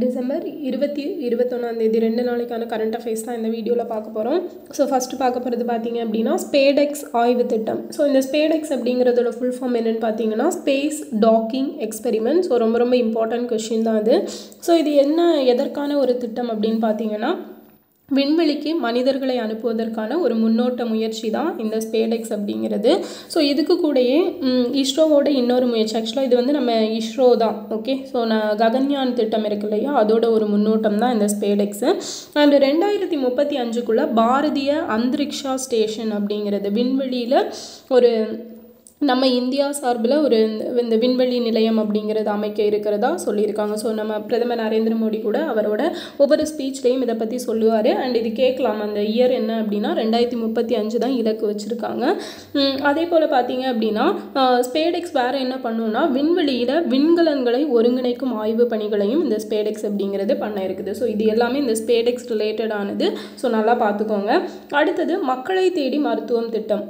December 21 2 நாளைக்கான current affairs தான் இந்த வீடியோவில் பார்க்க போகிறோம். ஸோ ஃபஸ்ட்டு பார்க்க போகிறது பார்த்தீங்க அப்படின்னா ஸ்பேடெக்ஸ் ஆய்வு திட்டம். ஸோ இந்த ஸ்பேடெக்ஸ் அப்படிங்கிறதோட ஃபுல் ஃபார்ம் என்னென்னு பார்த்தீங்கன்னா ஸ்பேஸ் டாக்கிங் எக்ஸ்பெரிமெண்ட். ஸோ ரொம்ப இம்பார்ட்டன்ட் கொஷின் தான் அது. ஸோ இது எதற்கான ஒரு திட்டம் அப்படின்னு பார்த்தீங்கன்னா விண்வெளிக்கு மனிதர்களை அனுப்புவதற்கான ஒரு முன்னோட்ட முயற்சி தான் இந்த ஸ்பேடெக்ஸ் அப்படிங்கிறது. ஸோ இதுக்கு கூடயே இஸ்ரோவோட இன்னொரு முயற்சி, ஆக்சுவலாக இது நம்ம இஸ்ரோ தான். ஓகே, ஸோ ககன்யான் திட்டம் இருக்கு இல்லையா, அதோட ஒரு முன்னோட்டம் தான் இந்த ஸ்பேடெக்ஸு. அண்ட் 2035 பாரதிய அந்தரிக்ஷா ஸ்டேஷன் அப்படிங்கிறது விண்வெளியில் ஒரு நம்ம இந்தியா சார்பில் ஒரு இந்த விண்வெளி நிலையம் அப்படிங்கிறது அமைக்க இருக்கிறதா சொல்லியிருக்காங்க. ஸோ நம்ம பிரதமர் நரேந்திர மோடி கூட அவரோட ஒவ்வொரு ஸ்பீச்லேயும் இதை பற்றி சொல்லுவார். அண்ட் இது கேட்கலாம், அந்த இயர் என்ன அப்படின்னா 2035 தான் இலக்கு வச்சுருக்காங்க. அதே போல் பார்த்தீங்க அப்படின்னா ஸ்பேடெக்ஸ் வேறு என்ன பண்ணுன்னா விண்வெளியில் விண்கலன்களை ஒருங்கிணைக்கும் ஆய்வு பணிகளையும் இந்த ஸ்பேடெக்ஸ் அப்படிங்கிறது பண்ண இருக்குது. ஸோ இது எல்லாமே இந்த ஸ்பேடெக்ஸ் ரிலேட்டடானது. ஸோ நல்லா பார்த்துக்கோங்க. அடுத்தது மக்களை தேடி மருத்துவம் திட்டம்.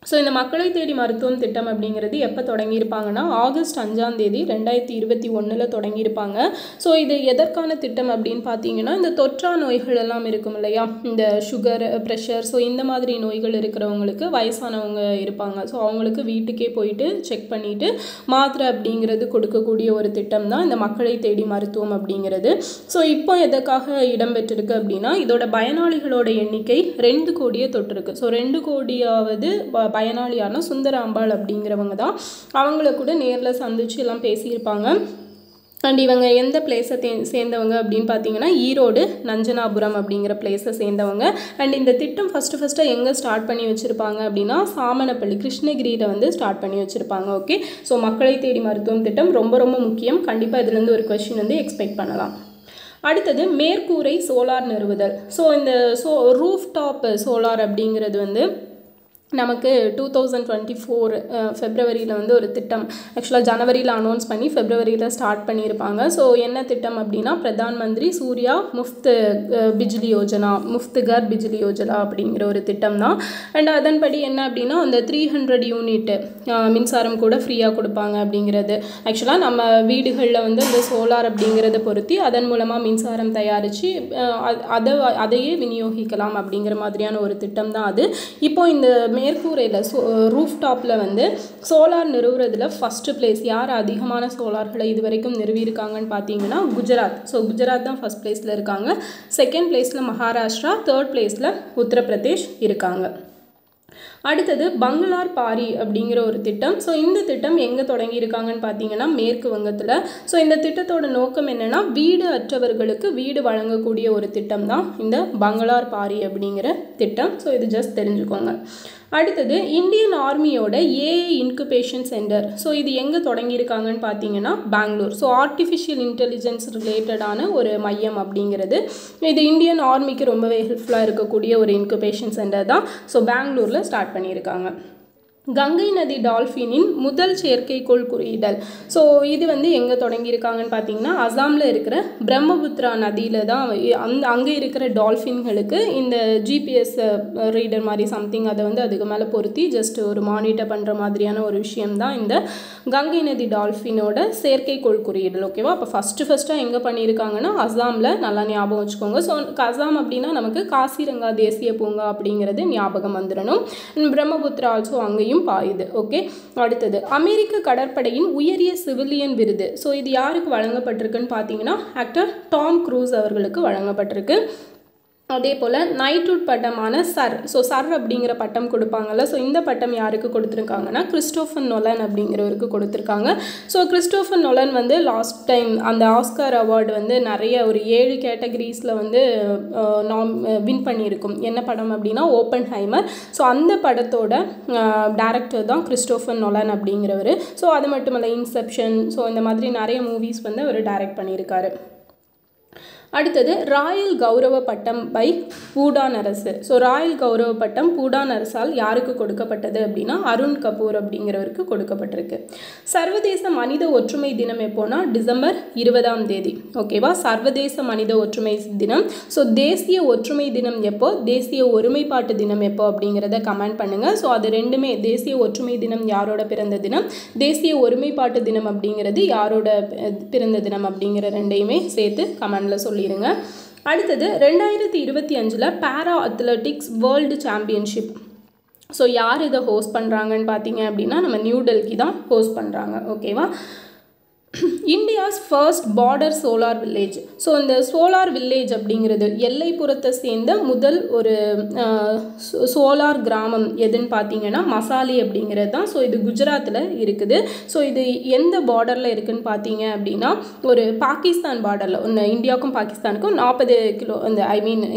ஸோ இந்த மக்களை தேடி மருத்துவம் திட்டம் அப்படிங்கிறது எப்போ தொடங்கியிருப்பாங்கன்னா ஆகஸ்ட் 5 2021 தொடங்கியிருப்பாங்க. ஸோ இது எதற்கான திட்டம் அப்படின்னு பார்த்தீங்கன்னா இந்த தொற்றா நோய்கள் எல்லாம் இருக்கும் இல்லையா, இந்த சுகர், ப்ரெஷர், ஸோ இந்த மாதிரி நோய்கள் இருக்கிறவங்களுக்கு, வயசானவங்க இருப்பாங்க, ஸோ அவங்களுக்கு வீட்டுக்கே போயிட்டு செக் பண்ணிவிட்டு மாத்திரை அப்படிங்கிறது கொடுக்கக்கூடிய ஒரு திட்டம் தான் இந்த மக்களை தேடி மருத்துவம் அப்படிங்கிறது. ஸோ இப்போ எதற்காக இடம்பெற்றிருக்கு அப்படின்னா இதோட பயனாளிகளோட எண்ணிக்கை 2 கோடியை தொட்டிருக்கு. ஸோ 2 கோடியாவது பயனாளியான சுந்தராம்பாள் அப்படிங்கிறவங்க தான். அவங்கள கூட நேரில் சந்திச்சு எல்லாம் பேசியிருப்பாங்க. அண்ட் இவங்க எந்த பிளேஸை சேர்ந்தவங்க அப்படின்னு பார்த்தீங்கன்னா ஈரோடு நஞ்சனாபுரம் அப்படிங்கிற பிளேஸை சேர்ந்தவங்க. அண்ட் இந்த திட்டம் ஃபஸ்ட்டு எங்கே ஸ்டார்ட் பண்ணி வச்சுருப்பாங்க அப்படின்னா சாமனப்பள்ளி, கிருஷ்ணகிரியில் ஸ்டார்ட் பண்ணி வச்சுருப்பாங்க. ஓகே, ஸோ மக்களை தேடி மருத்துவம் திட்டம் ரொம்ப முக்கியம். கண்டிப்பாக இதுலேருந்து ஒரு கொஸ்டின் எக்ஸ்பெக்ட் பண்ணலாம். அடுத்தது மேற்கூரை சோலார் நிறுவுதல். ஸோ இந்த ரூஃப் டாப் சோலார் அப்படிங்கிறது நமக்கு 2024 ஃபெப்ரவரியில் ஒரு திட்டம், ஆக்சுவலாக ஜனவரியில் அனௌன்ஸ் பண்ணி ஃபெப்ரவரியில் ஸ்டார்ட் பண்ணியிருப்பாங்க. ஸோ என்ன திட்டம் அப்படின்னா பிரதான் மந்திரி சூர்யா முஃப்த் பிஜ்லி யோஜனா, முஃப்த் கர் பிஜ்லி யோஜனா அப்படிங்கிற ஒரு திட்டம் தான். அண்ட் அதன்படி என்ன அப்படின்னா அந்த 300 யூனிட் மின்சாரம் கூட ஃப்ரீயாக கொடுப்பாங்க அப்படிங்கிறது. ஆக்சுவலாக நம்ம வீடுகளில் இந்த சோலார் அப்படிங்கிறத பொருத்தி அதன் மூலமாக மின்சாரம் தயாரித்து அதையே விநியோகிக்கலாம் அப்படிங்கிற மாதிரியான ஒரு திட்டம் தான் அது. இப்போ இந்த மேற்கூரையில் ரூஃப் டாப்பில் சோலார் நிறுவுறதுல ஃபஸ்ட்டு பிளேஸ் யார் அதிகமான சோலார்களை இது வரைக்கும் நிறுவியிருக்காங்கன்னு பார்த்தீங்கன்னா குஜராத். ஸோ குஜராத் தான் ஃபஸ்ட் பிளேஸில் இருக்காங்க. செகண்ட் பிளேஸில் மகாராஷ்டிரா, தேர்ட் பிளேஸில் உத்தரப்பிரதேஷ் இருக்காங்க. அடுத்தது பங்களார் பாரி அப்படிங்கிற ஒரு திட்டம். ஸோ இந்த திட்டம் எங்கே தொடங்கியிருக்காங்கன்னு பார்த்தீங்கன்னா மேற்கு வங்கத்தில். ஸோ இந்த திட்டத்தோட நோக்கம் என்னென்னா வீடு அற்றவர்களுக்கு வீடு வழங்கக்கூடிய ஒரு திட்டம் தான் இந்த பங்களார் பாரி அப்படிங்கிற திட்டம். ஸோ இது ஜஸ்ட் தெரிஞ்சுக்கோங்க. அடுத்தது இந்தியன் ஆர்மியோட ஏஐ இன்குபேஷன் சென்டர். ஸோ இது எங்கே தொடங்கியிருக்காங்கன்னு பார்த்தீங்கன்னா பெங்களூர். ஸோ ஆர்டிஃபிஷியல் இன்டெலிஜென்ஸ் ரிலேட்டடான ஒரு மையம் அப்படிங்கிறது இது இந்தியன் ஆர்மிக்கு ரொம்பவே ஹெல்ப்ஃபுல்லாக இருக்கக்கூடிய ஒரு இன்குபேஷன் சென்டர் தான். ஸோ பெங்களூரில் ஸ்டார்ட் பண்ணியிருக்காங்க. கங்கை நதி டால்ஃபினின் முதல் செயற்கைக்கோள் குறியிடல். ஸோ இது எங்கே தொடங்கியிருக்காங்கன்னு பார்த்தீங்கன்னா அசாமில் இருக்கிற பிரம்மபுத்திரா நதியில் தான். அங்கே இருக்கிற டால்ஃபின்களுக்கு இந்த ஜிபிஎஸ் ரீடர் மாதிரி சம்திங் அதை அதுக்கு மேலே பொருத்தி ஜஸ்ட் ஒரு மானிட்டர் பண்ணுற மாதிரியான ஒரு விஷயம்தான் இந்த கங்கை நதி டால்ஃபினோட செயற்கைக்கோள் குறியிடல். ஓகேவா, அப்போ ஃபஸ்ட்டாக எங்கே பண்ணியிருக்காங்கன்னா அசாமில், நல்லா ஞாபகம் வச்சுக்கோங்க. ஸோ அசாம் அப்படின்னா நமக்கு காசிரங்கா தேசிய பூங்கா அப்படிங்கிறது ஞாபகம் வந்துடணும். பிரம்மபுத்திரா ஆல்சோ அங்கேயும் பாயுது. ஓகே, அடுத்தது அமெரிக்க கடற்படையின் உயரிய சிவிலியன் விருது. ஸோ இது யாருக்கு வழங்கப்பட்டிருக்குன்னு பார்த்தீங்கன்னா ஆக்டர் டாம் க்ரூஸ் அவர்களுக்கு வழங்கப்பட்டிருக்கு. அதே போல் நைட்வுட் பட்டமான சர். ஸோ சர் அப்படிங்கிற பட்டம் கொடுப்பாங்கல்ல, ஸோ இந்த பட்டம் யாருக்கு கொடுத்துருக்காங்கன்னா கிறிஸ்டோஃபர் நோலன் அப்படிங்கிறவருக்கு கொடுத்துருக்காங்க. So Christopher Nolan last time அந்த ஆஸ்கார் அவார்டு நிறைய ஒரு 7 கேட்டகரிஸில் வின் பண்ணியிருக்கும். என்ன படம் அப்படின்னா ஓப்பன் ஹைமர். ஸோ அந்த படத்தோட டைரக்டர் தான் கிறிஸ்டோஃபர் நோலன் அப்படிங்கிறவர். ஸோ அது மட்டும் இல்லை இன்செப்ஷன், ஸோ இந்த மாதிரி நிறைய மூவிஸ் அவர் டைரக்ட் பண்ணியிருக்காரு. அடுத்தது ராயல் கௌரவ பட்டம் பை பூடான் அரசு. ஸோ ராயல் கௌரவ பட்டம் பூடான் அரசால் யாருக்கு கொடுக்கப்பட்டது அப்படின்னா அருண் கபூர் அப்படிங்கிறவருக்கு கொடுக்கப்பட்டிருக்கு. சர்வதேச மனித ஒற்றுமை தினம் எப்போனா டிசம்பர் 20ஆம் தேதி. ஓகேவா, சர்வதேச மனித ஒற்றுமை தினம். ஸோ தேசிய ஒற்றுமை தினம் எப்போ, தேசிய ஒருமைப்பாட்டு தினம் எப்போ அப்படிங்கிறத கமெண்ட் பண்ணுங்கள். ஸோ அது ரெண்டுமே, தேசிய ஒற்றுமை தினம் யாரோட பிறந்த தினம், தேசிய ஒருமைப்பாட்டு தினம் அப்படிங்கிறது யாரோட பிறந்த தினம் அப்படிங்கிற ரெண்டையுமே சேர்த்து கமெண்டில் சொல்லிடுங்க. அடுத்தது 2025 பேரா அத்லெட்டிக்ஸ் வேர்ல்டு சாம்பியன்ஷிப். ஸோ யார் இதை ஹோஸ்ட் பண்ணுறாங்கன்னு பார்த்தீங்க அப்படின்னா நம்ம நியூ டெல்லி தான் ஹோஸ்ட் பண்ணுறாங்க. ஓகேவா. India's first border solar village. So இந்த சோலார் வில்லேஜ் அப்படிங்கிறது எல்லைப்புறத்தை சேர்ந்த முதல் ஒரு சோலார் கிராமம் எதுன்னு பார்த்தீங்கன்னா மசாலி அப்படிங்கிறது தான். ஸோ இது குஜராத்தில் இருக்குது. ஸோ இது எந்த பார்டரில் இருக்குதுன்னு பார்த்தீங்க அப்படின்னா ஒரு பாகிஸ்தான் பார்டரில், இந்த இந்தியாவுக்கும் பாகிஸ்தானுக்கும் 40 கிலோ, அந்த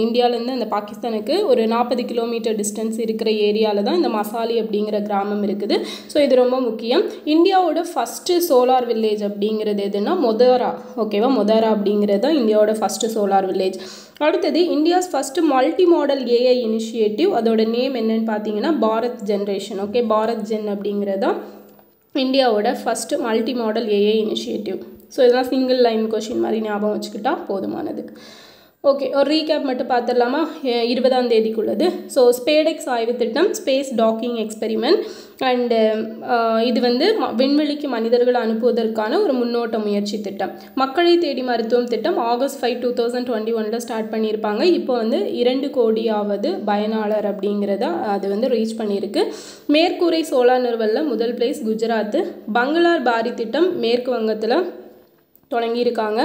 இந்தியாவிலேருந்து அந்த பாகிஸ்தானுக்கு ஒரு 40 கிலோமீட்டர் டிஸ்டன்ஸ் இருக்கிற ஏரியாவில் தான் இந்த மசாலி அப்படிங்கிற கிராமம் இருக்குது. ஸோ இது ரொம்ப முக்கியம். இந்தியாவோட ஃபஸ்ட்டு சோலார் வில்லேஜ் அப்படிங்கிறது எதுனா மொதேரா. ஓகேவா, மொதேரா அப்படிங்கிறது தான் இந்தியாவோட ஃபஸ்ட்டு சோலார் வில்லேஜ். அடுத்தது India's first multi modal AI initiative, அதோட நேம் என்னன்னு பார்த்தீங்கன்னா Bharat generation. Okay, Bharat gen அப்படிங்கிறது தான் இந்தியாவோட first multi modal AI initiative. So இதெல்லாம் சிங்கிள் லைன் கொஷின் மாதிரி ஞாபகம் வச்சுக்கிட்டா போதுமானது. ஓகே, ஒரு ரீகேப் மட்டும் பார்த்துடலாமா 20ஆம் தேதிக்குள்ளது. ஸோ ஸ்பேடெக்ஸ் ஆய்வு திட்டம், ஸ்பேஸ் டாக்கிங் எக்ஸ்பெரிமெண்ட், அண்டு இது வந்து விண்வெளிக்கு மனிதர்கள் அனுப்புவதற்கான ஒரு முன்னோட்ட முயற்சி திட்டம். மக்களை தேடி மருத்துவம் திட்டம் ஆகஸ்ட் 5, 2021 ஸ்டார்ட் பண்ணியிருப்பாங்க. இப்போ வந்து 2 கோடியாவது பயனாளர் அப்படிங்கிறத அது வந்து ரீச் பண்ணியிருக்கு. மேற்கூரை சோலார் நிறுவலில் முதல் பிளேஸ் குஜராத். பங்களார் பாரி திட்டம் மேற்கு வங்கத்தில் தொடங்கியிருக்காங்க.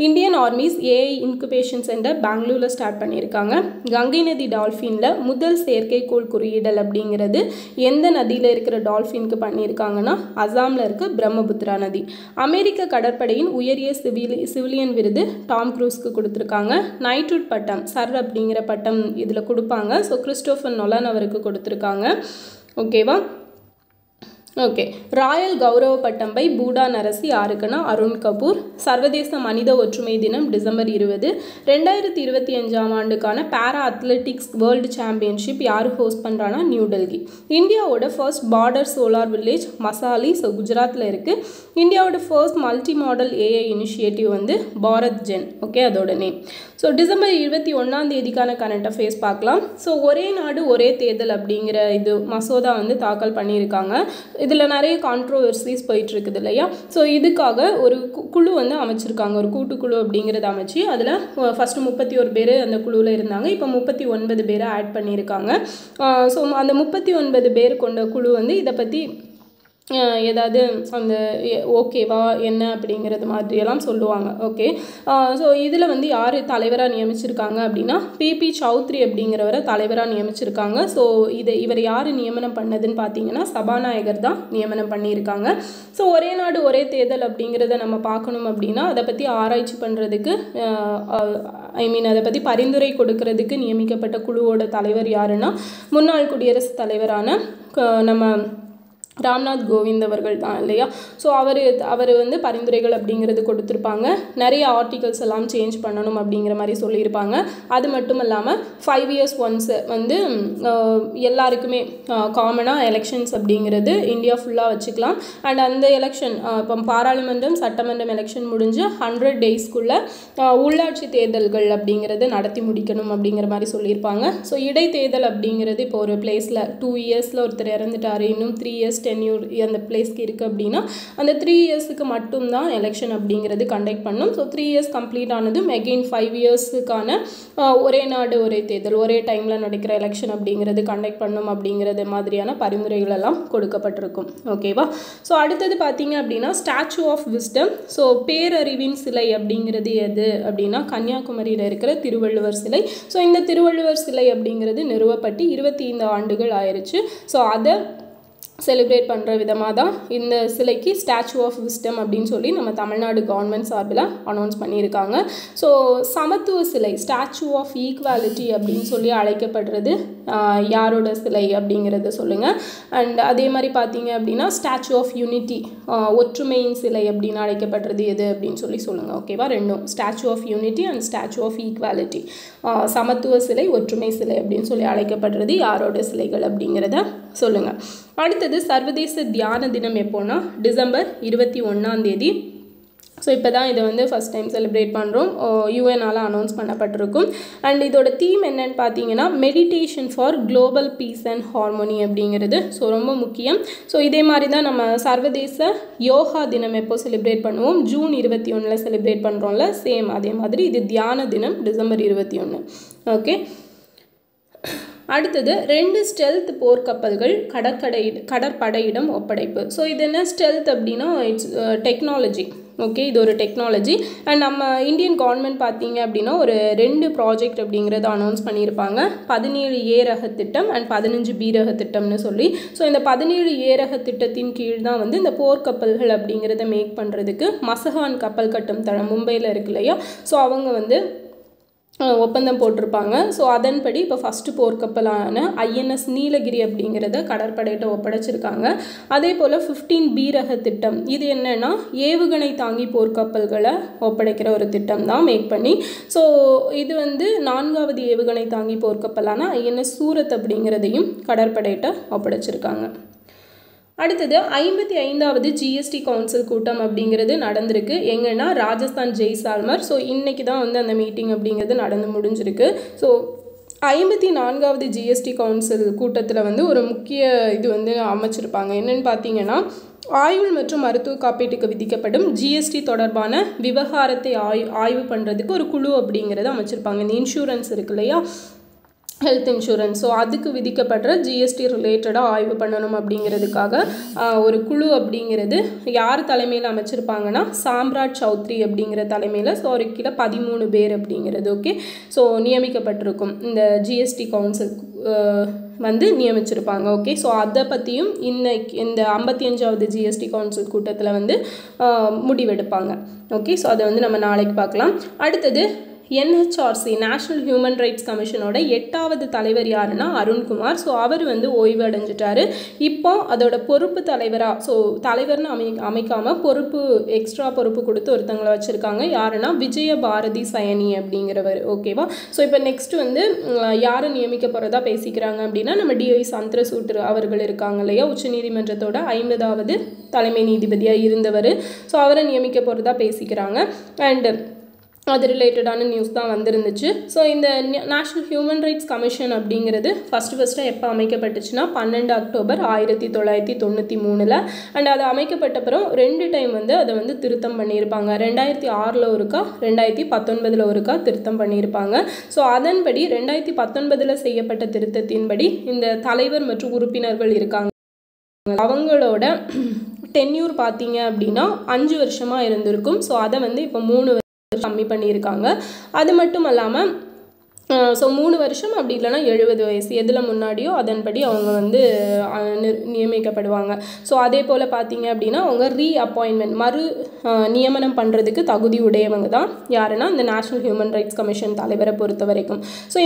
Indian army's AI incubation center பெங்களூரில் ஸ்டார்ட் பண்ணியிருக்காங்க. கங்கை நதி டால்ஃபினில் முதல் செயற்கைக்கோள் குறியீடல் அப்படிங்கிறது எந்த நதியில் இருக்கிற டால்ஃபினுக்கு பண்ணியிருக்காங்கன்னா அசாமில் இருக்க பிரம்மபுத்திரா நதி. அமெரிக்க கடற்படையின் உயரிய சிவிலியன் விருது டாம் க்ரூஸ்க்கு கொடுத்துருக்காங்க. நைட்வுட் பட்டம், சர் அப்படிங்கிற பட்டம் இதில் கொடுப்பாங்க. ஸோ கிறிஸ்டோஃபர் நொலன் அவருக்கு கொடுத்துருக்காங்க. ஓகேவா. ஓகே, ராயல் கௌரவ பட்டம் பை பூடான் அரசு யாருக்குன்னா அருண் கபூர். சர்வதேச மனித ஒற்றுமை தினம் டிசம்பர் 20. 2025ஆம் ஆண்டுக்கான பேரா அத்லெட்டிக்ஸ் வேர்ல்டு சாம்பியன்ஷிப் யார் ஹோஸ்ட் பண்ணுறான்னா நியூ டெல்லி. இந்தியாவோட first border solar village Masali, so குஜராத்தில் இருக்குது. இந்தியாவோட first multi modal AI initiative வந்து பாரத் ஜென். ஓகே, அதோட நேம். ஸோ டிசம்பர் 21ஆம் தேதிக்கான கரண்ட் அஃபேர்ஸ் பார்க்கலாம். ஸோ ஒரே நாடு ஒரே தேர்தல் அப்படிங்கிற இது மசோதா வந்து தாக்கல் பண்ணியிருக்காங்க. இதில் நிறைய கான்ட்ரோவர்சிஸ் போயிட்டுருக்குது இல்லையா. ஸோ இதுக்காக ஒரு குழு வந்து அமைச்சிருக்காங்க, ஒரு கூட்டுக்குழு அப்படிங்கிறத அமைச்சு அதில் ஃபஸ்ட்டு 31 பேர் அந்த குழுவில் இருந்தாங்க. இப்போ 39 பேரை ஆட் பண்ணியிருக்காங்க. ஸோ அந்த 39 பேர் கொண்ட குழு வந்து இதை பற்றி ஏதாவது அந்த ஓகேவா என்ன அப்படிங்கிறது மாதிரியெல்லாம் சொல்லுவாங்க. ஓகே, ஸோ இதில் வந்து யார் தலைவராக நியமிச்சிருக்காங்க அப்படின்னா பிபி சௌத்ரி அப்படிங்கிறவரை தலைவராக நியமிச்சிருக்காங்க. ஸோ இவர் யார் நியமனம் பண்ணதுன்னு பார்த்தீங்கன்னா சபாநாயகர் தான் நியமனம் பண்ணியிருக்காங்க. ஸோ ஒரே நாடு ஒரே தேர்தல் அப்படிங்கிறத நம்ம பார்க்கணும் அப்படின்னா அதை பற்றி ஆராய்ச்சி பண்ணுறதுக்கு அதை பற்றி பரிந்துரை கொடுக்கறதுக்கு நியமிக்கப்பட்ட குழுவோட தலைவர் யாருன்னா முன்னாள் குடியரசுத் தலைவரான நம்ம ராம்நாத் கோவிந்த் அவர்கள் தான் இல்லையா. ஸோ அவர் வந்து பரிந்துரைகள் அப்படிங்கிறது கொடுத்துருப்பாங்க. நிறைய ஆர்டிகல்ஸ் எல்லாம் சேஞ்ச் பண்ணணும் அப்படிங்கிற மாதிரி சொல்லியிருப்பாங்க. அது மட்டும் இல்லாமல் 5 years ஒன்ஸ் வந்து எல்லாருக்குமே காமனாக எலெக்ஷன்ஸ் அப்படிங்கிறது இந்தியா ஃபுல்லாக வச்சுக்கலாம். அண்ட் அந்த எலெக்ஷன் இப்போ பாராளுமன்றம் சட்டமன்றம் எலெக்ஷன் முடிஞ்சு 100 daysக்குள்ளே உள்ளாட்சி தேர்தல்கள் அப்படிங்கிறது நடத்தி முடிக்கணும் அப்படிங்கிற மாதிரி சொல்லியிருப்பாங்க. ஸோ இடைத்தேர்தல் அப்படிங்கிறது இப்போ ஒரு பிளேஸில் 2 yearsல ஒருத்தர் இறந்துட்டார், இன்னும் 3 years டென்யூர் அந்த பிளேஸ்க்கு இருக்குது அப்படின்னா அந்த 3 yearsக்கு மட்டும்தான் எலெக்ஷன் அப்படிங்கிறது கண்டக்ட் பண்ணும். ஸோ 3 years கம்ப்ளீட் ஆனதும் அகெயின் 5 yearsக்கான ஒரே நாடு ஒரே தேர்தல் ஒரே டைமில் நடக்கிற எலெக்ஷன் அப்படிங்கிறது கண்டக்ட் பண்ணும் அப்படிங்கிறது மாதிரியான பரிந்துரைகள் எல்லாம் கொடுக்கப்பட்டிருக்கும். ஓகேவா. ஸோ அடுத்தது பார்த்தீங்க அப்படின்னா ஸ்டாச்சு ஆஃப் விஸ்டம். ஸோ பேரறிவின் சிலை அப்படிங்கிறது எது அப்படின்னா கன்னியாகுமரியில் இருக்கிற திருவள்ளுவர் சிலை. ஸோ இந்த திருவள்ளுவர் சிலை அப்படிங்கிறது நிறுவப்பட்டு 25 ஆண்டுகள் ஆயிடுச்சு. ஸோ அதை செலிப்ரேட் பண்ணுற விதமாக தான் இந்த சிலைக்கு ஸ்டாச்சு ஆஃப் விஸ்டம் அப்படின்னு சொல்லி நம்ம தமிழ்நாடு கவர்மெண்ட் சார்பில் அனௌன்ஸ் பண்ணியிருக்காங்க. ஸோ சமத்துவ சிலை ஸ்டாச்சு ஆஃப் ஈக்வாலிட்டி அப்படின்னு சொல்லி அழைக்கப்படுறது யாரோட சிலை அப்படிங்கிறத சொல்லுங்கள். அண்ட் அதே மாதிரி பார்த்தீங்க அப்படின்னா ஸ்டாச்சு ஆஃப் யூனிட்டி ஒற்றுமையின் சிலை அப்படின்னு அழைக்கப்படுறது எது அப்படின்னு சொல்லி சொல்லுங்கள். ஓகேவா, ரெண்டும் statue of unity and statue of equality சமத்துவ சிலை ஒற்றுமை சிலை அப்படின்னு சொல்லி அழைக்கப்படுறது யாரோட சிலைகள் அப்படிங்கிறத சொல்லுங்கள். அடுத்தது சர்வதேச தியான தினம் எப்போனா டிசம்பர் 21 ஸோ இப்போ தான் இதை வந்து ஃபஸ்ட் டைம் செலிப்ரேட் பண்ணுறோம். யூஎனால் அனௌன்ஸ் பண்ணப்பட்டிருக்கும். அண்ட் இதோட தீம் என்னன்னு பார்த்தீங்கன்னா meditation for global peace and harmony அப்படிங்கிறது ஸோ ரொம்ப முக்கியம். ஸோ இதே மாதிரி தான் நம்ம சர்வதேச யோகா தினம் எப்போ செலிப்ரேட் பண்ணுவோம், ஜூன் 21 செலிப்ரேட் பண்ணுறோம்ல, சேம் அதே மாதிரி இது தியான தினம் டிசம்பர் 21. ஓகே, அடுத்தது 2 ஸ்டெல்த் போர்க்கப்பல்கள் கடற்படையிடம் ஒப்படைப்பு. ஸோ இது என்ன ஸ்டெல்த் அப்படின்னா இட்ஸ் டெக்னாலஜி. ஓகே, இது ஒரு டெக்னாலஜி. அண்ட் நம்ம இந்தியன் கவர்மெண்ட் பார்த்தீங்க அப்படின்னா ஒரு 2 ப்ராஜெக்ட் அப்படிங்கிறத அனௌன்ஸ் பண்ணியிருப்பாங்க. 17A ரக திட்டம் அண்ட் 15B ரக திட்டம்னு சொல்லி. ஸோ இந்த 17A ரக திட்டத்தின் கீழ் தான் வந்து இந்த போர்க்கப்பல்கள் அப்படிங்கிறத மேக் பண்ணுறதுக்கு மசகான் கப்பல் கட்டும் தளம் மும்பையில் இருக்கு இல்லையா, ஸோ அவங்க வந்து ஒப்பந்தம் போட்டிருப்பாங்க. ஸோ அதன்படி இப்போ ஃபஸ்ட்டு போர்க்கப்பலான INS நீலகிரி அப்படிங்கிறத கடற்படையிட்ட ஒப்படைச்சிருக்காங்க. அதே போல் 15B ரக திட்டம் இது என்னென்னா ஏவுகணை தாங்கி போர்க்கப்பல்களை ஒப்படைக்கிற ஒரு திட்டம் தான் மேக் பண்ணி. ஸோ இது வந்து 4வது ஏவுகணை தாங்கி போர்க்கப்பலான INS சூரத் அப்படிங்கிறதையும் கடற்படையிட்ட ஒப்படைச்சிருக்காங்க. அடுத்தது 55வது GST கவுன்சில் கூட்டம் அப்படிங்கிறது நடந்திருக்கு. எங்கன்னா ராஜஸ்தான் ஜெய்சால்மர். ஸோ இன்றைக்கி தான் வந்து அந்த மீட்டிங் அப்படிங்கிறது நடந்து முடிஞ்சிருக்கு. ஸோ 54வது GST கவுன்சில் கூட்டத்தில் வந்து ஒரு முக்கிய இது வந்து அமைச்சிருப்பாங்க. என்னென்னு பார்த்தீங்கன்னா ஆயுள் மற்றும் மருத்துவ காப்பீட்டுக்கு விதிக்கப்படும் GST தொடர்பான விவகாரத்தை ஆய்வு பண்ணுறதுக்கு ஒரு குழு அப்படிங்கிறத அமைச்சிருப்பாங்க. இந்த இன்சூரன்ஸ் இருக்கு இல்லையா, ஹெல்த் இன்சூரன்ஸ், ஸோ அதுக்கு விதிக்கப்படுற GST ரிலேட்டடாக ஆய்வு பண்ணணும் அப்படிங்கிறதுக்காக ஒரு குழு அப்படிங்கிறது யார் தலைமையில் அமைச்சிருப்பாங்கன்னா சாம்ராட் சௌத்ரி அப்படிங்கிற தலைமையில். ஸோ ஒரு கீழே 13 பேர் அப்படிங்கிறது ஓகே ஸோ நியமிக்கப்பட்டிருக்கும். இந்த GST கவுன்சில் வந்து நியமிச்சிருப்பாங்க. ஓகே, ஸோ அதை பற்றியும் இன்னைக்கு இந்த 55வது GST கவுன்சில் கூட்டத்தில் வந்து முடிவெடுப்பாங்க. ஓகே, ஸோ அதை வந்து நம்ம நாளைக்கு பார்க்கலாம். அடுத்தது NHRC நேஷ்னல் ஹியூமன் ரைட்ஸ் கமிஷனோட 8வது தலைவர் யாருன்னா அருண்குமார். ஸோ அவர் வந்து ஓய்வு அடைஞ்சிட்டாரு. இப்போ அதோட பொறுப்பு தலைவராக, ஸோ தலைவர்னு அமைக்காமல் பொறுப்பு எக்ஸ்ட்ரா பொறுப்பு கொடுத்து ஒருத்தங்களை வச்சுருக்காங்க. யாருன்னா விஜய பாரதி சயனி அப்படிங்கிறவர். ஓகேவா, ஸோ இப்போ நெக்ஸ்ட் வந்து யாரை நியமிக்க போகிறதா பேசிக்கிறாங்க அப்படின்னா நம்ம DI சந்திரசூட் அவர்கள் இருக்காங்க இல்லையா, உச்சநீதிமன்றத்தோட 50வது தலைமை நீதிபதியாக இருந்தவர். ஸோ அவரை நியமிக்க போகிறதா பேசிக்கிறாங்க. அண்ட் அது ரிலேட்டடான நியூஸ் தான் வந்திருந்துச்சு. ஸோ இந்த நேஷ்னல் ஹியூமன் ரைட்ஸ் கமிஷன் அப்படிங்கிறது ஃபஸ்ட்டு எப்போ அமைக்கப்பட்டுச்சுன்னா 12 அக்டோபர் 1993. அண்ட் அது அமைக்கப்பட்ட பிறகு 2 டைம் வந்து அதை வந்து திருத்தம் பண்ணியிருப்பாங்க. 2006 ஒருக்கா 2019 ஒருக்கா திருத்தம் பண்ணியிருப்பாங்க. ஸோ அதன்படி 2019 செய்யப்பட்ட திருத்தத்தின்படி இந்த தலைவர் மற்றும் உறுப்பினர்கள் இருக்காங்க, அவங்களோட டென்யூர் பார்த்தீங்க அப்படின்னா 5 வருஷமாக இருந்திருக்கும். ஸோ அதை வந்து இப்போ 3 வருஷம் கம்மி பண்ணியிருக்காங்க. அது மட்டும் இல்லாமல் ஸோ 3 வருஷம் அப்படி இல்லைனா 70 வயசு எதில் முன்னாடியோ அதன்படி அவங்க வந்து நியமிக்கப்படுவாங்க. ஸோ அதே போல் பார்த்தீங்க அப்படின்னா அவங்க ரீஅப்பாயின்மெண்ட் மறு நியமனம் பண்ணுறதுக்கு தகுதி உடையவங்க தான் யாருன்னா இந்த நேஷ்னல் ஹியூமன் ரைட்ஸ் கமிஷன் தலைவரை பொறுத்த வரைக்கும். ஸோ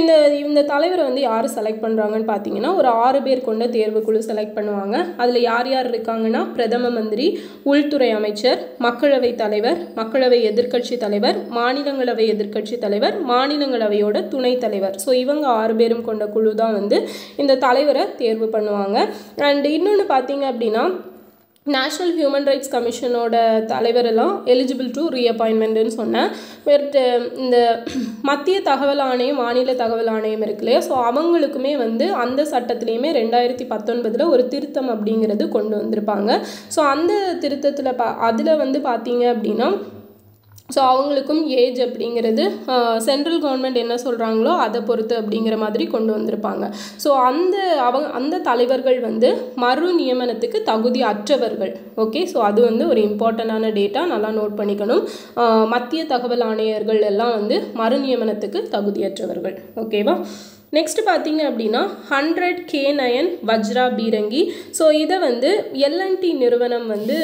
இந்த தலைவரை வந்து யார் செலக்ட் பண்ணுறாங்கன்னு பார்த்தீங்கன்னா ஒரு 6 பேர் கொண்ட தேர்வுக்குழு செலக்ட் பண்ணுவாங்க. அதில் யார் யார் இருக்காங்கன்னா பிரதம மந்திரி, உள்துறை அமைச்சர், மக்களவை தலைவர், மக்களவை எதிர்க்கட்சி தலைவர், மாநிலங்களவை எதிர்க்கட்சி தலைவர், மாநிலங்களவையோட துணை தலைவர். ஸோ இவங்க 6 பேரும் கொண்ட குழு தான் வந்து இந்த தலைவரை தேர்வு பண்ணுவாங்க. அண்ட் இன்னொன்று பார்த்தீங்க அப்படின்னா நேஷ்னல் ஹியூமன் ரைட்ஸ் கமிஷனோட தலைவரெல்லாம் எலிஜிபிள் டு ரீஅப்பாயின்மெண்ட்டுன்னு சொன்னேன். பட் இந்த மத்திய தகவல் ஆணையம், மாநில தகவல் ஆணையம் இருக்கு இல்லையா, ஸோ அவங்களுக்குமே வந்து அந்த சட்டத்துலேயுமே 2019 ஒரு திருத்தம் அப்படிங்கிறது கொண்டு வந்திருப்பாங்க. ஸோ அந்த திருத்தத்தில் அதில் வந்து பார்த்தீங்க அப்படின்னா ஸோ அவங்களுக்கும் ஏஜ் அப்படிங்கிறது சென்ட்ரல் கவர்மெண்ட் என்ன சொல்கிறாங்களோ அதை பொறுத்து அப்படிங்கிற மாதிரி கொண்டு வந்திருப்பாங்க. ஸோ அந்த தலைவர்கள் வந்து மறு நியமனத்துக்கு தகுதி அற்றவர்கள். ஓகே, ஸோ அது வந்து ஒரு இம்பார்ட்டண்டான டேட்டா, நல்லா நோட் பண்ணிக்கணும். மத்திய தகவல் ஆணையர்கள் எல்லாம் வந்து மறு நியமனத்துக்கு தகுதியற்றவர்கள். ஓகேவா, நெக்ஸ்ட் பார்த்தீங்க அப்படின்னா 100 K9 வஜ்ரா பீரங்கி. ஸோ இதை வந்து L&T நிறுவனம் வந்து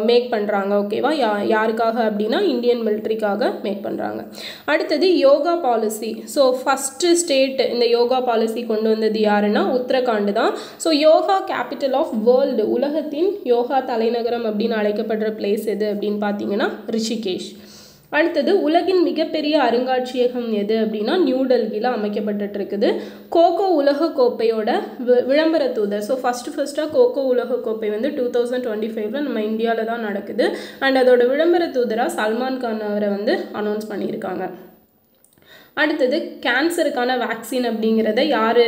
மேக் பண்ணுறாங்க. ஓகேவா, யாருக்காக அப்படின்னா இந்தியன் மிலிட்ரிக்காக மேக் பண்ணுறாங்க. அடுத்தது yoga policy. So first state இந்த யோகா பாலிசி கொண்டு வந்தது யாருன்னா உத்தரகாண்ட் தான். So yoga capital of world, உலகத்தின் யோகா தலைநகரம் அப்படின்னு அழைக்கப்படுற பிளேஸ் எது அப்படின்னு பார்த்தீங்கன்னா ரிஷிகேஷ். அடுத்தது உலகின் மிகப்பெரிய அருங்காட்சியகம் எது அப்படின்னா நியூ டெல்லியில் அமைக்கப்பட்டு இருக்குது. கோகோ உலக கோப்பையோட விளம்பர தூதர். ஸோ ஃபஸ்ட்டாக கோகோ உலக கோப்பை வந்து 2025 நம்ம இந்தியாவில் தான் நடக்குது. அண்ட் அதோட விளம்பர தூதராக சல்மான் கான் அவரை வந்து அனௌன்ஸ் பண்ணியிருக்காங்க. அடுத்தது கேன்சருக்கான வேக்சின் அப்படிங்கிறத யார்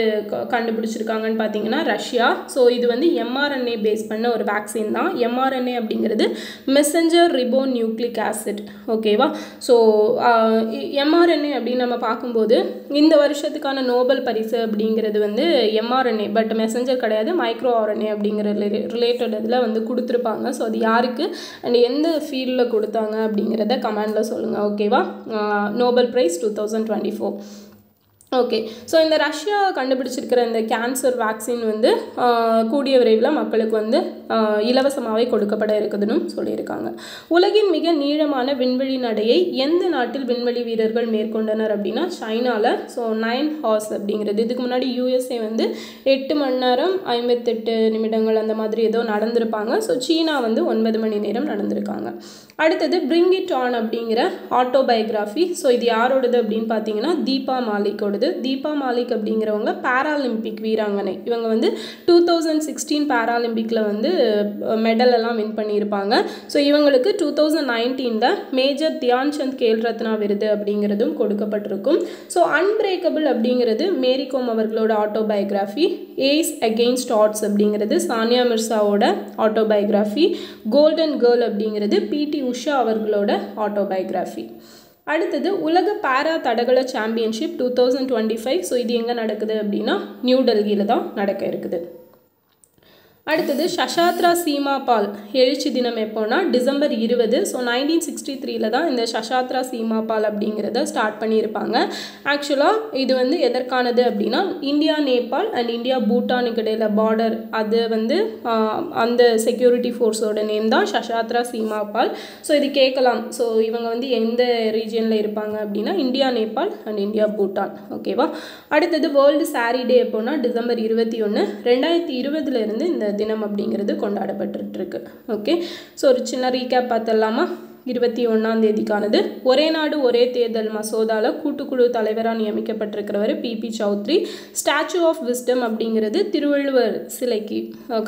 கண்டுபிடிச்சிருக்காங்கன்னு பார்த்தீங்கன்னா ரஷ்யா. ஸோ இது வந்து mRNA பேஸ் பண்ண ஒரு வேக்சின் தான். mRNA அப்படிங்கிறது மெசஞ்சர் ரிபோ நியூக்ளிக் ஆசிட். ஓகேவா, ஸோ mRNA அப்படின்னு நம்ம பார்க்கும்போது இந்த வருஷத்துக்கான நோபல் பரிசு அப்படிங்கிறது வந்து mRNA, பட் மெசஞ்சர் கிடையாது, மைக்ரோ RNA அப்படிங்கிற ரிலேட்டட் இதில் வந்து கொடுத்துருப்பாங்க. ஸோ அது யாருக்கு அண்ட் எந்த ஃபீல்டில் கொடுத்தாங்க அப்படிங்கிறத கமெண்டில் சொல்லுங்கள். ஓகேவா, நோபல் ப்ரைஸ் 2024. ஓகே, ஸோ இந்த ரஷ்யா கண்டுபிடிச்சிருக்கிற இந்த கேன்சர் வேக்சின் வந்து கூடிய விரைவில் மக்களுக்கு வந்து இலவசமாகவே கொடுக்கப்பட இருக்குதுன்னு சொல்லியிருக்காங்க. உலகின் மிக நீளமான விண்வெளி நடையை எந்த நாட்டில் விண்வெளி வீரர்கள் மேற்கொண்டனர் அப்படின்னா சைனாவில். ஸோ 9 ஹார்ஸ் அப்படிங்கிறது, இதுக்கு முன்னாடி USA வந்து 8 மணி நேரம் 58 நிமிடங்கள் அந்த மாதிரி ஏதோ நடந்திருப்பாங்க. ஸோ சீனா வந்து 9 மணி நேரம் நடந்திருக்காங்க. அடுத்தது பிரிங் இட் ஆன் அப்படிங்கிற ஆட்டோபயோகிராஃபி. ஸோ இது யாரோடது அப்படின்னு பார்த்தீங்கன்னா தீபா மாலிக்கோடது. தீபா மாலிக் அப்படிங்கிறவங்க பாராலிம்பிக் வீராங்கனை. இவங்க வந்து 2016 பாராலிம்பிக்கில் வந்து மெடல் எல்லாம் வின் பண்ணியிருப்பாங்க. ஸோ இவங்களுக்கு 2019 மேஜர் தியான்சந்த் கேல் ரத்னா விருது அப்படிங்கிறதும் கொடுக்கப்பட்டிருக்கும். ஸோ அன்பிரேக்கபிள் அப்படிங்கிறது மேரிகோம் அவர்களோட ஆட்டோபயோகிராஃபி. ஏஸ் அகெயின்ஸ்ட் ஆட்ஸ் அப்படிங்கிறது சானியா மிர்சாவோட ஆட்டோபயோகிராஃபி. கோல்டன் கேர்ள் அப்படிங்கிறது PT உஷா அவர்களோட ஆட்டோபயோகிராஃபி. அடுத்தது உலக பாரா தடகள சாம்பியன்ஷிப் 2025. ஸோ இது எங்கே நடக்குது அப்படின்னா நியூ டெல்லியில் தான் நடக்க இருக்குது. அடுத்தது சஷாத்ரா சீமா பால் எழுச்சி தினம் எப்போனா டிசம்பர் 20. ஸோ 1963 தான் இந்த சஷாத்ரா சீமா பால் அப்படிங்கிறத ஸ்டார்ட் பண்ணியிருப்பாங்க. ஆக்சுவலாக இது வந்து எதற்கானது அப்படின்னா இந்தியா நேபாள் அண்ட் இந்தியா பூட்டானுக்கு இடையில பார்டர், அது வந்து அந்த செக்யூரிட்டி ஃபோர்ஸோட நேம் தான் சஷாத்ரா சீமா பால். ஸோ இது கேட்கலாம், ஸோ இவங்க வந்து எந்த ரீஜியனில் இருப்பாங்க அப்படின்னா India Nepal and India Bhutan. ஓகேவா, அடுத்தது வேர்ல்டு சாரி டே எப்போனா டிசம்பர் 21. 2020 இந்த தினம் அப்படிங்கிறது கொண்டாடப்பட்டு இருக்கு. ஓகே, ஸோ ஒரு சின்ன ரீகேப் பார்த்துடலாமா. 21 ஒரே நாடு ஒரே தேர்தல் மசோதாவில் கூட்டுக்குழு தலைவராக நியமிக்கப்பட்டிருக்கிறவர் PP Chaudhary. Statue of wisdom அப்படிங்கிறது திருவள்ளுவர் சிலைக்கு,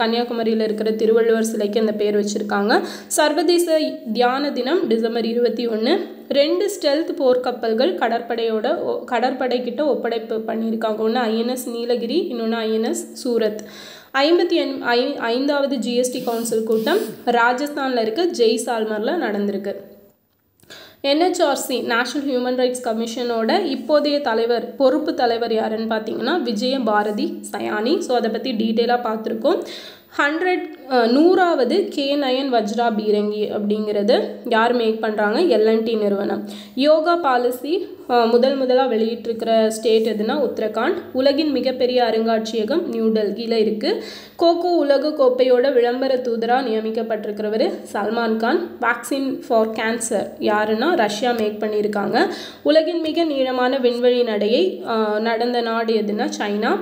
கன்னியாகுமரியில் இருக்கிற திருவள்ளுவர் சிலைக்கு அந்த பேர் வச்சுருக்காங்க. சர்வதேச தியான தினம் டிசம்பர் 21. 2 ஸ்டெல்த் போர்க்கப்பல்கள் கடற்படைக்கிட்ட ஒப்படைப்பு பண்ணியிருக்காங்க. ஒன்று INS நீலகிரி, இன்னொன்று INS சூரத். 55வது GST கவுன்சில் கூட்டம் ராஜஸ்தானில் இருக்க ஜெய்சால்மரில் நடந்திருக்கு. NHRC நேஷனல் ஹியூமன் ரைட்ஸ் கமிஷனோட இப்போதைய பொறுப்பு தலைவர் யாருன்னு பார்த்தீங்கன்னா விஜய பாரதி சயானி. ஸோ அதை பற்றி டீட்டெயிலாக பார்த்துருக்கோம். 100வது K9 வஜ்ரா பீரங்கி அப்படிங்கிறது யார் மேக் பண்ணுறாங்க? L&T நிறுவனம். யோகா பாலிசி முதலாக வெளியிட்டிருக்கிற ஸ்டேட் எதுனா உத்தரகாண்ட். உலகின் மிகப்பெரிய அருங்காட்சியகம் நியூ டெல்லியில் இருக்குது. கோகோ உலக கோப்பையோட விளம்பர தூதராக நியமிக்கப்பட்டிருக்கிறவர் Salman Khan. Vaccine for cancer யாருன்னா ரஷ்யா மேக் பண்ணியிருக்காங்க. உலகின் மிக நீளமான விண்வெளி நடையை நடந்த நாடு எதுனா சைனா.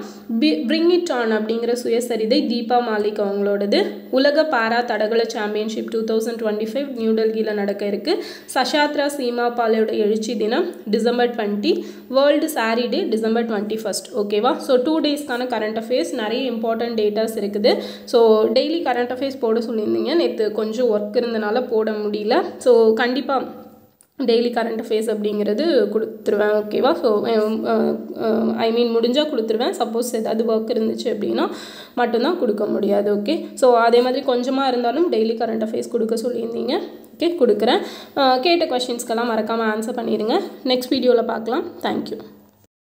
பிரிங் இட் ஆன் அப்படிங்கிற சுயசரிதை தீபா மாலிக் அவங்களோடது. உலக பாரா தடகள சாம்பியன்ஷிப் 2025 நியூ டெல்லியில் நடக்க இருக்கு. சஷாத்ரா சீமா பாலோட எழுச்சி தினம் டிசம்பர் 20. வேர்ல்டு சாரி டே டிசம்பர் 21. ஓகேவா, ஸோ 2 டேஸ்க்கான கரண்ட் அஃபேர்ஸ் நிறைய இம்பார்ட்டன்ட் டேட்டாஸ் இருக்குது. ஸோ டெய்லி கரண்ட் அஃபேர்ஸ் போட சொல்லியிருந்தீங்க, நேற்று கொஞ்சம் ஒர்க் இருந்தனால போட முடியல. ஸோ கண்டிப்பாக டெய்லி கரண்ட் அஃபேர்ஸ் அப்படிங்கிறது கொடுத்துருவேன். ஓகேவா, ஸோ முடிஞ்சால் கொடுத்துருவேன். சப்போஸ் ஏதாவது ஒர்க் இருந்துச்சு அப்படின்னா மட்டும்தான் கொடுக்க முடியாது. ஓகே, ஸோ அதே மாதிரி கொஞ்சமாக இருந்தாலும் டெய்லி கரண்ட் அஃபேர்ஸ் கொடுக்க சொல்லியிருந்தீங்க. ஓகே, கொடுக்குறேன். கேட்ட கொஷின்ஸ்க்கெல்லாம் மறக்காமல் ஆன்சர் பண்ணிடுங்க. நெக்ஸ்ட் வீடியோவில் பார்க்கலாம். தேங்க்யூ.